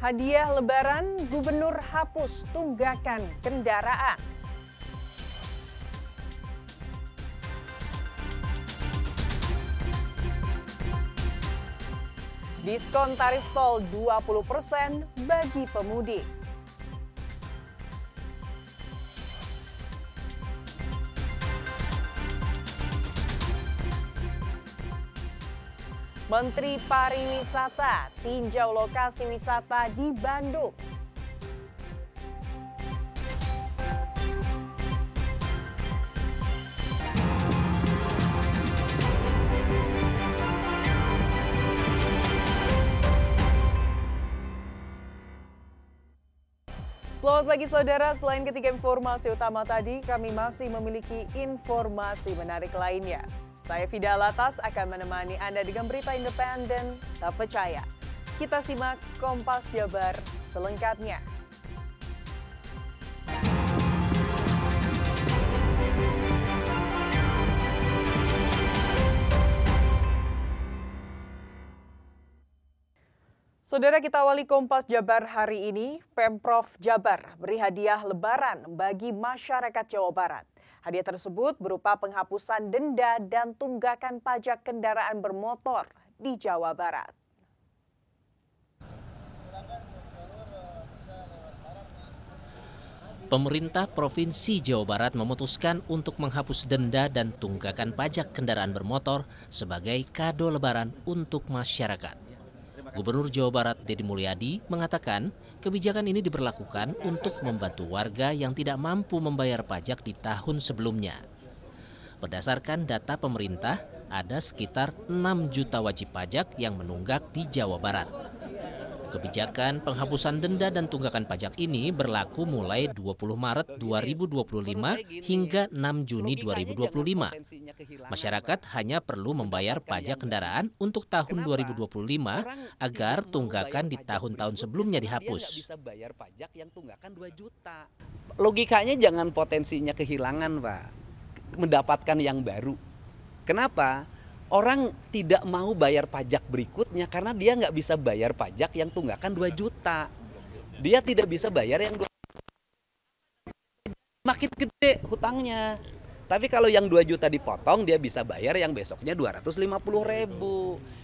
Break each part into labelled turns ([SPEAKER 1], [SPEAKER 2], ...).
[SPEAKER 1] Hadiah Lebaran, Gubernur hapus tunggakan kendaraan. Diskon tarif tol 20% bagi pemudik. Menteri Pariwisata tinjau lokasi wisata di Bandung. Selamat pagi saudara, selain ketiga informasi utama tadi, kami masih memiliki informasi menarik lainnya. Saya Fida Alatas akan menemani Anda dengan berita independen, terpercaya. Kita simak Kompas Jabar selengkapnya. Saudara, kita awali Kompas Jabar hari ini. Pemprov Jabar beri hadiah Lebaran bagi masyarakat Jawa Barat. Hadiah tersebut berupa penghapusan denda dan tunggakan pajak kendaraan bermotor di Jawa Barat.
[SPEAKER 2] Pemerintah Provinsi Jawa Barat memutuskan untuk menghapus denda dan tunggakan pajak kendaraan bermotor sebagai kado Lebaran untuk masyarakat. Gubernur Jawa Barat Deddy Mulyadi mengatakan kebijakan ini diberlakukan untuk membantu warga yang tidak mampu membayar pajak di tahun sebelumnya. Berdasarkan data pemerintah, ada sekitar 6 juta wajib pajak yang menunggak di Jawa Barat. Kebijakan penghapusan denda dan tunggakan pajak ini berlaku mulai 20 Maret 2025 hingga 6 Juni 2025. Masyarakat hanya perlu membayar pajak kendaraan untuk tahun 2025 agar tunggakan di tahun-tahun sebelumnya dihapus.
[SPEAKER 3] Logikanya jangan potensinya kehilangan, Pak. Mendapatkan yang baru. Kenapa? Orang tidak mau bayar pajak berikutnya karena dia nggak bisa bayar pajak yang tunggakan 2 juta. Dia tidak bisa bayar yang 2 juta. Makin gede hutangnya. Tapi kalau yang 2 juta dipotong, dia bisa bayar yang besoknya 250.000.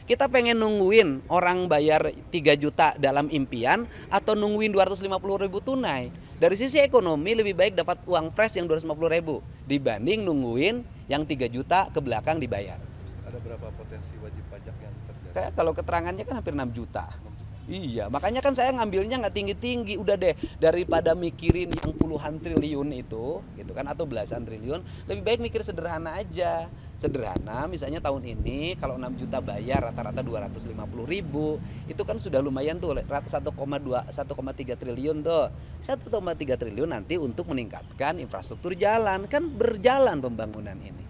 [SPEAKER 3] Kita pengen nungguin orang bayar 3 juta dalam impian atau nungguin 250.000 tunai. Dari sisi ekonomi lebih baik dapat uang fresh yang 250.000 dibanding nungguin yang 3 juta ke belakang dibayar.
[SPEAKER 4] Ada berapa potensi wajib pajak yang terjadi?
[SPEAKER 3] Kayak kalau keterangannya kan hampir 6 juta. Iya, makanya kan saya ngambilnya nggak tinggi-tinggi. Udah deh, daripada mikirin yang puluhan triliun itu, gitu kan, atau belasan triliun, lebih baik mikir sederhana aja. Sederhana, misalnya tahun ini kalau 6 juta bayar rata-rata 250.000, itu kan sudah lumayan tuh, 1,3 triliun tuh. 1,3 triliun nanti untuk meningkatkan infrastruktur jalan, kan berjalan pembangunan ini.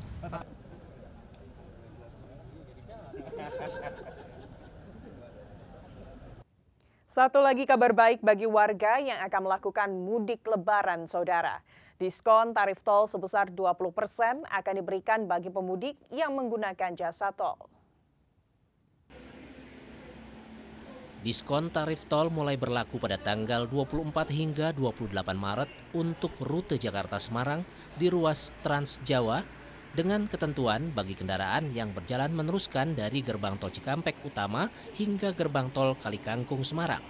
[SPEAKER 1] Satu lagi kabar baik bagi warga yang akan melakukan mudik lebaran, saudara. Diskon tarif tol sebesar 20% akan diberikan bagi pemudik yang menggunakan jasa tol.
[SPEAKER 2] Diskon tarif tol mulai berlaku pada tanggal 24 hingga 28 Maret untuk rute Jakarta-Semarang di ruas Trans Jawa dengan ketentuan bagi kendaraan yang berjalan meneruskan dari gerbang tol Cikampek Utama hingga gerbang tol Kalikangkung Semarang.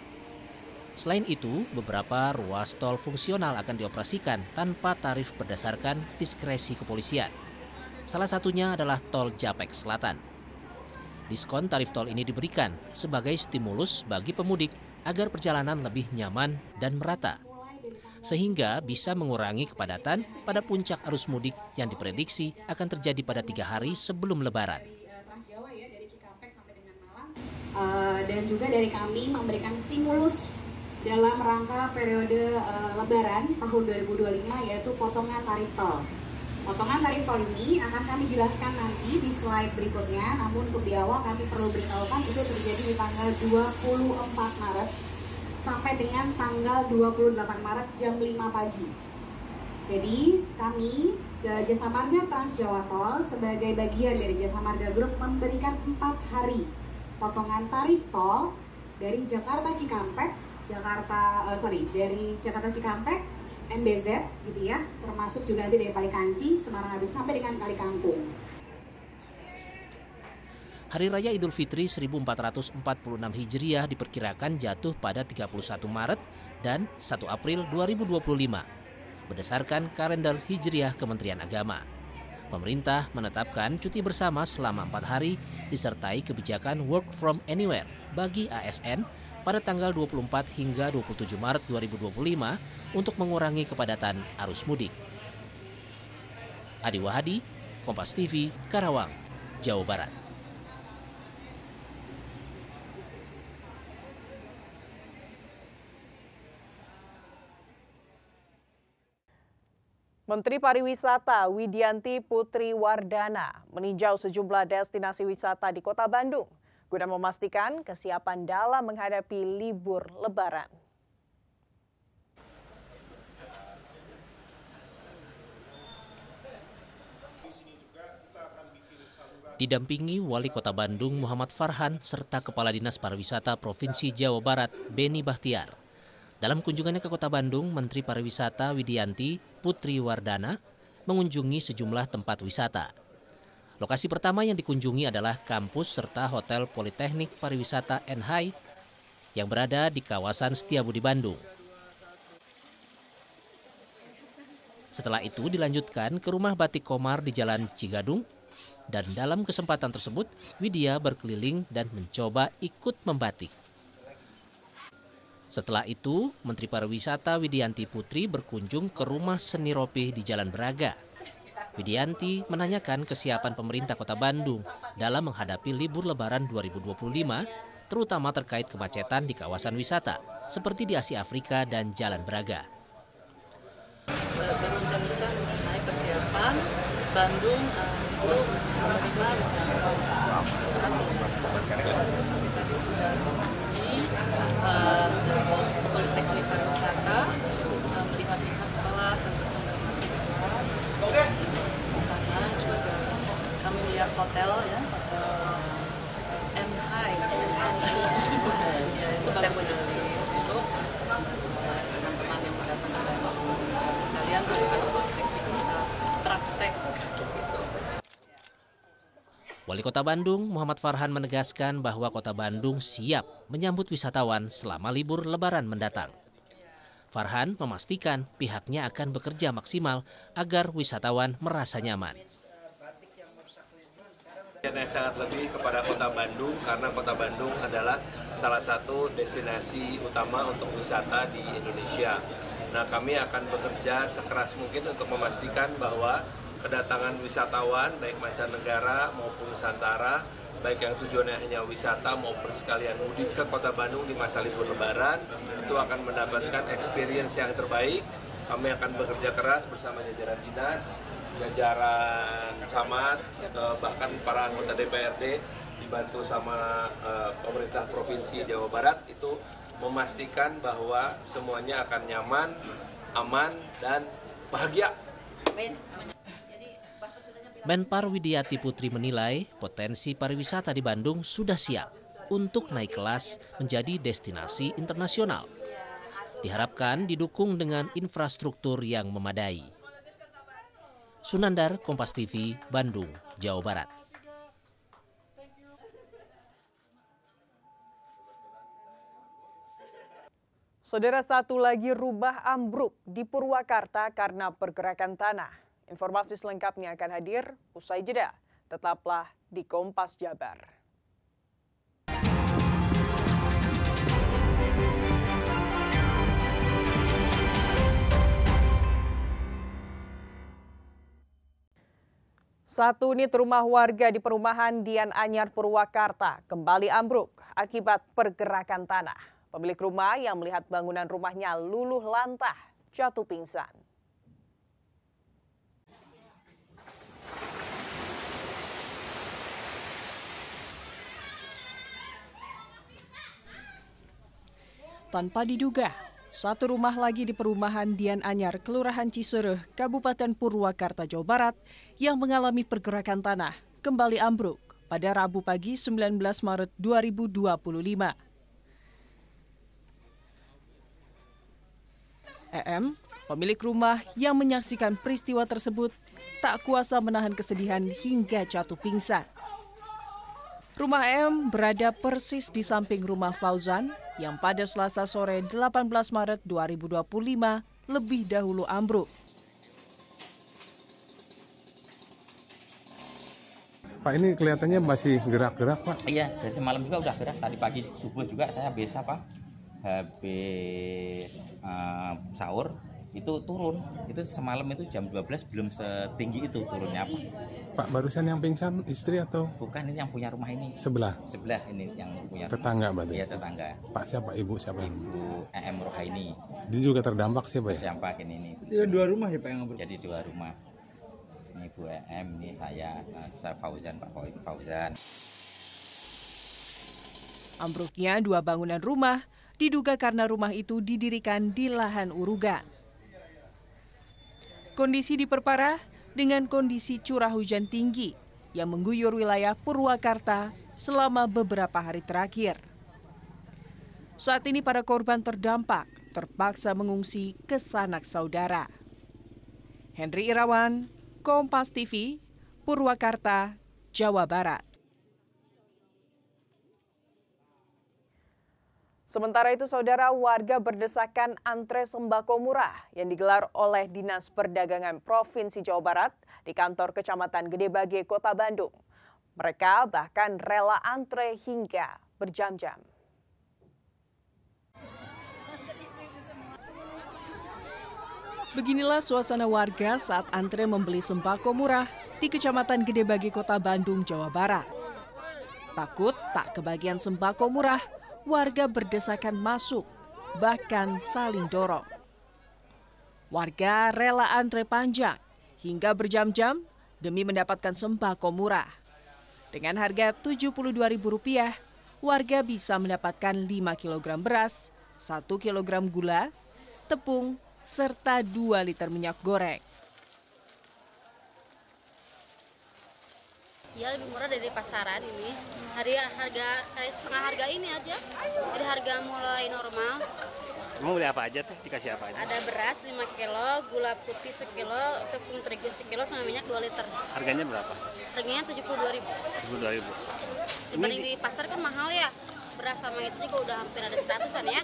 [SPEAKER 2] Selain itu, beberapa ruas tol fungsional akan dioperasikan tanpa tarif berdasarkan diskresi kepolisian. Salah satunya adalah tol Japek Selatan. Diskon tarif tol ini diberikan sebagai stimulus bagi pemudik agar perjalanan lebih nyaman dan merata, sehingga bisa mengurangi kepadatan pada puncak arus mudik yang diprediksi akan terjadi pada 3 hari sebelum Lebaran.
[SPEAKER 5] Dan juga dari kami memberikan stimulus dalam rangka periode Lebaran tahun 2025, yaitu potongan tarif tol. Potongan tarif tol ini akan kami jelaskan nanti di slide berikutnya, namun untuk di awal kami perlu beritahukan itu terjadi di tanggal 24 Maret sampai dengan tanggal 28 Maret jam 5 pagi. Jadi kami Jasa Marga Trans Jawa Tol sebagai bagian dari Jasa Marga Group memberikan 4 hari potongan tarif tol dari Jakarta Cikampek dari Jakarta Cikampek, MBZ gitu ya, termasuk juga nanti dari Palikanci, Semarang habis sampai dengan Kali Kangkung.
[SPEAKER 2] Hari Raya Idul Fitri 1446 Hijriah diperkirakan jatuh pada 31 Maret dan 1 April 2025 berdasarkan kalender Hijriah Kementerian Agama. Pemerintah menetapkan cuti bersama selama 4 hari disertai kebijakan work from anywhere bagi ASN pada tanggal 24 hingga 27 Maret 2025 untuk mengurangi kepadatan arus mudik. Adi Wahadi, Kompas TV, Karawang, Jawa Barat.
[SPEAKER 1] Menteri Pariwisata Widianti Putri Wardana meninjau sejumlah destinasi wisata di Kota Bandung guna memastikan kesiapan dalam menghadapi libur Lebaran.
[SPEAKER 2] Didampingi Wali Kota Bandung Muhammad Farhan serta Kepala Dinas Pariwisata Provinsi Jawa Barat Beni Bahtiar. Dalam kunjungannya ke Kota Bandung, Menteri Pariwisata Widianti Putri Wardana mengunjungi sejumlah tempat wisata. Lokasi pertama yang dikunjungi adalah kampus serta Hotel Politeknik Pariwisata NHI yang berada di kawasan Setiabudi Bandung. Setelah itu dilanjutkan ke Rumah Batik Komar di Jalan Cigadung, dan dalam kesempatan tersebut Widya berkeliling dan mencoba ikut membatik. Setelah itu, Menteri Pariwisata Widianti Putri berkunjung ke Rumah Seni Ropih di Jalan Braga. Widianti menanyakan kesiapan pemerintah Kota Bandung dalam menghadapi libur Lebaran 2025, terutama terkait kemacetan di kawasan wisata, seperti di Asia Afrika dan Jalan Braga.
[SPEAKER 6] Berbincang-bincang mengenai persiapan Bandung untuk menerima wisatawan saat Lebaran. Tadi sudah dari Politeknik Pariwisata melihat-lihat kelas dan bersama mahasiswa. Di sana juga kami melihat hotel ya, NHI. Ya, itu bagus sekali untuk teman-teman yang datang ke Bandung sekalian bagaimana Politeknik bisa praktek.
[SPEAKER 2] Wali Kota Bandung Muhammad Farhan menegaskan bahwa Kota Bandung siap menyambut wisatawan selama libur Lebaran mendatang. Farhan memastikan pihaknya akan bekerja maksimal agar wisatawan merasa nyaman.
[SPEAKER 7] Yang sangat lebih kepada Kota Bandung karena Kota Bandung adalah salah satu destinasi utama untuk wisata di Indonesia. Nah, kami akan bekerja sekeras mungkin untuk memastikan bahwa kedatangan wisatawan baik mancanegara maupun Nusantara, baik yang tujuannya hanya wisata maupun sekalian mudik ke Kota Bandung di masa libur Lebaran, itu akan mendapatkan experience yang terbaik. Kami akan bekerja keras bersama jajaran dinas, jajaran camat, bahkan para anggota DPRD dibantu sama pemerintah Provinsi Jawa Barat itu memastikan bahwa semuanya akan nyaman, aman, dan bahagia.
[SPEAKER 2] Menpar Widianti Putri menilai potensi pariwisata di Bandung sudah siap untuk naik kelas menjadi destinasi internasional. Diharapkan didukung dengan infrastruktur yang memadai. Sunandar, Kompas TV, Bandung, Jawa Barat.
[SPEAKER 1] Saudara, satu lagi rumah ambruk di Purwakarta karena pergerakan tanah. Informasi selengkapnya akan hadir usai jeda. Tetaplah di Kompas Jabar. Satu unit rumah warga di perumahan Dian Anyar Purwakarta kembali ambruk akibat pergerakan tanah. Pemilik rumah yang melihat bangunan rumahnya luluh lantah jatuh pingsan.
[SPEAKER 8] Tanpa diduga, satu rumah lagi di perumahan Dian Anyar, Kelurahan Cisereh, Kabupaten Purwakarta, Jawa Barat, yang mengalami pergerakan tanah kembali ambruk pada Rabu pagi 19 Maret 2025. EM, pemilik rumah yang menyaksikan peristiwa tersebut, tak kuasa menahan kesedihan hingga jatuh pingsan. Rumah EM berada persis di samping rumah Fauzan yang pada Selasa sore 18 Maret 2025 lebih dahulu ambruk.
[SPEAKER 9] Pak, ini kelihatannya masih gerak-gerak, Pak?
[SPEAKER 10] Iya, dari semalam juga udah gerak. Tadi pagi subuh juga saya habis sahur itu turun. Itu semalam itu jam 12 belum setinggi itu turunnya, Pak.
[SPEAKER 9] Pak, barusan yang pingsan istri atau?
[SPEAKER 10] Bukan, ini yang punya rumah ini.
[SPEAKER 9] Sebelah
[SPEAKER 10] Ini yang punya.
[SPEAKER 9] Tetangga berarti?
[SPEAKER 10] Iya, tetangga.
[SPEAKER 9] Pak siapa? Ibu siapa?
[SPEAKER 10] Ibu EM Rohaini.
[SPEAKER 9] Dia juga terdampak siapa ya?
[SPEAKER 10] Terdampak ini.
[SPEAKER 11] Jadi 2 rumah ya Pak yang ambruk?
[SPEAKER 10] Jadi 2 rumah. Ini Bu EM, ini saya Fauzan, Pak Fauzan.
[SPEAKER 8] Ambruknya 2 bangunan rumah diduga karena rumah itu didirikan di lahan urugan. Kondisi diperparah dengan kondisi curah hujan tinggi yang mengguyur wilayah Purwakarta selama beberapa hari terakhir. Saat ini para korban terdampak terpaksa mengungsi ke sanak saudara. Henry Irawan, Kompas TV, Purwakarta, Jawa Barat.
[SPEAKER 1] Sementara itu, saudara, warga berdesakan antre sembako murah yang digelar oleh Dinas Perdagangan Provinsi Jawa Barat di kantor Kecamatan Gedebage, Kota Bandung. Mereka bahkan rela antre hingga berjam-jam.
[SPEAKER 8] Beginilah suasana warga saat antre membeli sembako murah di Kecamatan Gedebage, Kota Bandung, Jawa Barat. Takut tak kebagian sembako murah, warga berdesakan masuk, bahkan saling dorong. Warga rela antre panjang hingga berjam-jam demi mendapatkan sembako murah. Dengan harga Rp72.000, warga bisa mendapatkan 5 kg beras, 1 kg gula, tepung, serta 2 liter minyak goreng.
[SPEAKER 12] Ya, lebih murah dari pasaran ini. Harga kayak setengah harga ini aja. Jadi harga mulai normal.
[SPEAKER 11] Mau beli apa aja tuh? Dikasih apa aja?
[SPEAKER 12] Ada beras 5 kilo, gula putih 1 kilo, tepung terigu 1 kilo, sama minyak 2 liter.
[SPEAKER 11] Harganya berapa?
[SPEAKER 12] Harganya Rp72.000.
[SPEAKER 11] Rp72.000.
[SPEAKER 12] Dibanding di pasar kan mahal ya. Beras sama itu juga udah hampir ada 100-an ya.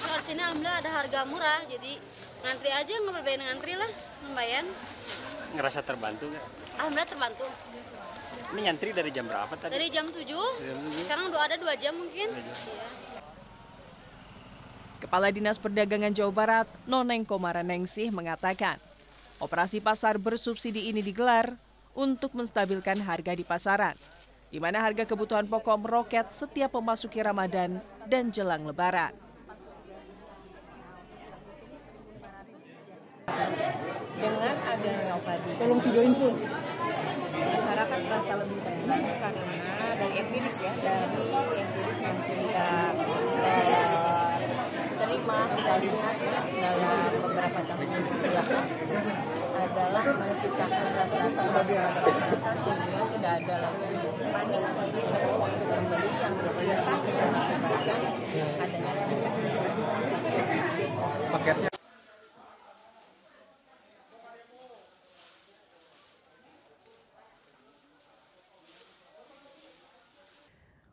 [SPEAKER 12] Kalau di sini alhamdulillah ada harga murah, jadi ngantri aja, nggak berbayar ngantri lah, lumayan.
[SPEAKER 11] Ngerasa terbantu nggak?
[SPEAKER 12] Alhamdulillah terbantu.
[SPEAKER 11] Ini nyantri dari jam berapa tadi?
[SPEAKER 12] Dari jam 7, sekarang udah ada 2 jam mungkin. Iya.
[SPEAKER 8] Kepala Dinas Perdagangan Jawa Barat, Noneng Komaranengsih mengatakan, operasi pasar bersubsidi ini digelar untuk menstabilkan harga di pasaran, di mana harga kebutuhan pokok meroket setiap memasuki Ramadan dan jelang Lebaran.
[SPEAKER 13] Dengan adanya OPAD, masyarakat merasa lebih tenang karena dari empiris yang kita terima, kita lihat dalam beberapa tahun belakang adalah menciptakan rasa tenang pada masyarakat sehingga tidak ada lagi panik atau pembeli yang biasanya mengakibatkan adanya
[SPEAKER 11] paketnya.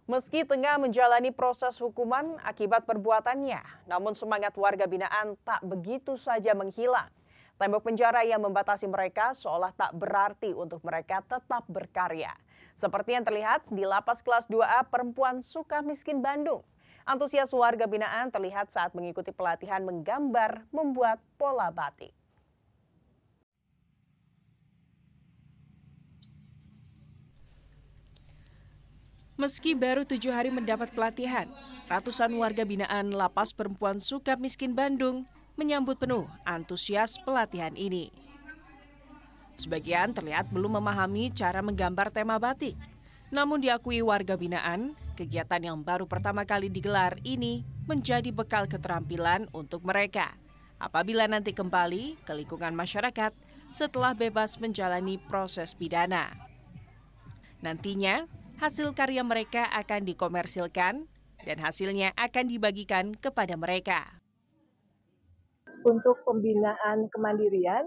[SPEAKER 1] Meski tengah menjalani proses hukuman akibat perbuatannya, namun semangat warga binaan tak begitu saja menghilang. Tembok penjara yang membatasi mereka seolah tak berarti untuk mereka tetap berkarya. Seperti yang terlihat di Lapas Kelas 2A Perempuan Sukamiskin Bandung. Antusias warga binaan terlihat saat mengikuti pelatihan menggambar membuat pola batik.
[SPEAKER 8] Meski baru 7 hari mendapat pelatihan, ratusan warga binaan Lapas Perempuan Sukamiskin Bandung menyambut penuh antusias pelatihan ini. Sebagian terlihat belum memahami cara menggambar tema batik. Namun diakui warga binaan, kegiatan yang baru pertama kali digelar ini menjadi bekal keterampilan untuk mereka apabila nanti kembali ke lingkungan masyarakat setelah bebas menjalani proses pidana. Nantinya, hasil karya mereka akan dikomersilkan dan hasilnya akan dibagikan kepada mereka.
[SPEAKER 14] untuk pembinaan kemandirian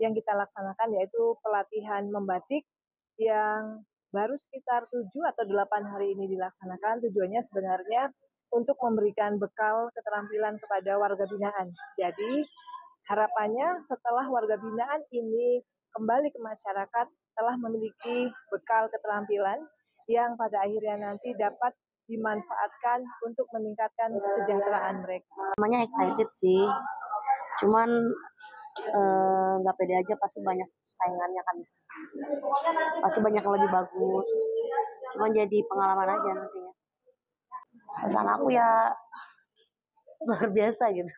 [SPEAKER 14] yang kita laksanakan, yaitu pelatihan membatik yang baru sekitar 7 atau 8 hari ini dilaksanakan. Tujuannya sebenarnya untuk memberikan bekal keterampilan kepada warga binaan. Jadi harapannya setelah warga binaan ini kembali ke masyarakat telah memiliki bekal keterampilan yang pada akhirnya nanti dapat dimanfaatkan untuk meningkatkan kesejahteraan mereka.
[SPEAKER 15] Namanya excited sih, cuman nggak pede aja, pasti banyak saingannya kan, pasti banyak yang lebih bagus, cuman jadi pengalaman aja nantinya. Pesan aku ya luar biasa gitu.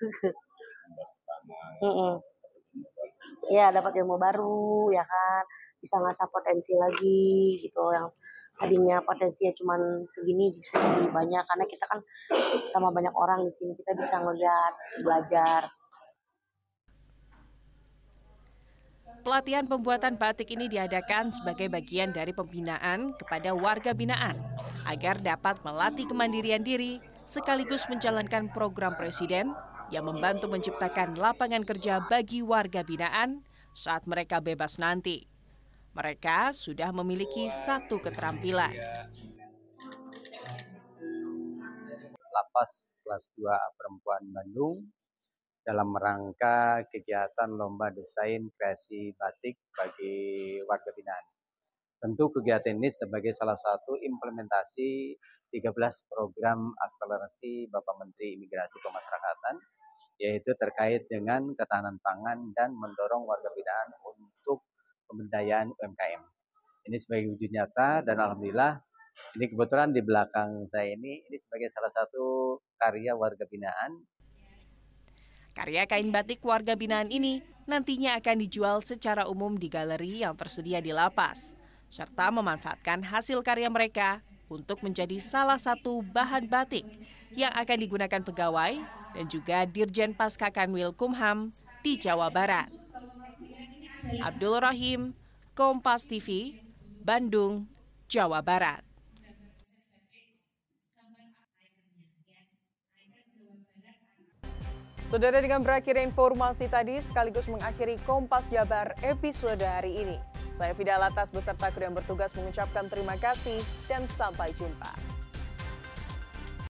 [SPEAKER 15] Ya dapat ilmu baru ya kan, bisa ngasah potensi lagi gitu, yang tadinya potensinya cuma segini bisa jadi banyak, karena kita kan sama banyak orang di sini, kita bisa ngeliat, belajar.
[SPEAKER 8] Pelatihan pembuatan batik ini diadakan sebagai bagian dari pembinaan kepada warga binaan agar dapat melatih kemandirian diri sekaligus menjalankan program Presiden yang membantu menciptakan lapangan kerja bagi warga binaan saat mereka bebas nanti. Mereka sudah memiliki satu keterampilan.
[SPEAKER 16] Lapas kelas 2 Perempuan Bandung dalam rangka kegiatan lomba desain kreasi batik bagi warga binaan. Tentu kegiatan ini sebagai salah satu implementasi 13 program akselerasi Bapak Menteri Imigrasi Pemasyarakatan, yaitu terkait dengan ketahanan pangan dan mendorong warga binaan untuk pemberdayaan UMKM. Ini sebagai wujud nyata dan alhamdulillah ini kebetulan di belakang saya ini sebagai salah satu karya warga binaan.
[SPEAKER 8] Karya kain batik warga binaan ini nantinya akan dijual secara umum di galeri yang tersedia di lapas, serta memanfaatkan hasil karya mereka untuk menjadi salah satu bahan batik yang akan digunakan pegawai dan juga Dirjen Paskakanwil Kumham di Jawa Barat. Abdul Rahim, Kompas TV, Bandung, Jawa Barat.
[SPEAKER 1] Saudara, dengan berakhir informasi tadi sekaligus mengakhiri Kompas Jabar episode hari ini. Saya Fidalatas beserta kru yang bertugas mengucapkan terima kasih dan sampai jumpa.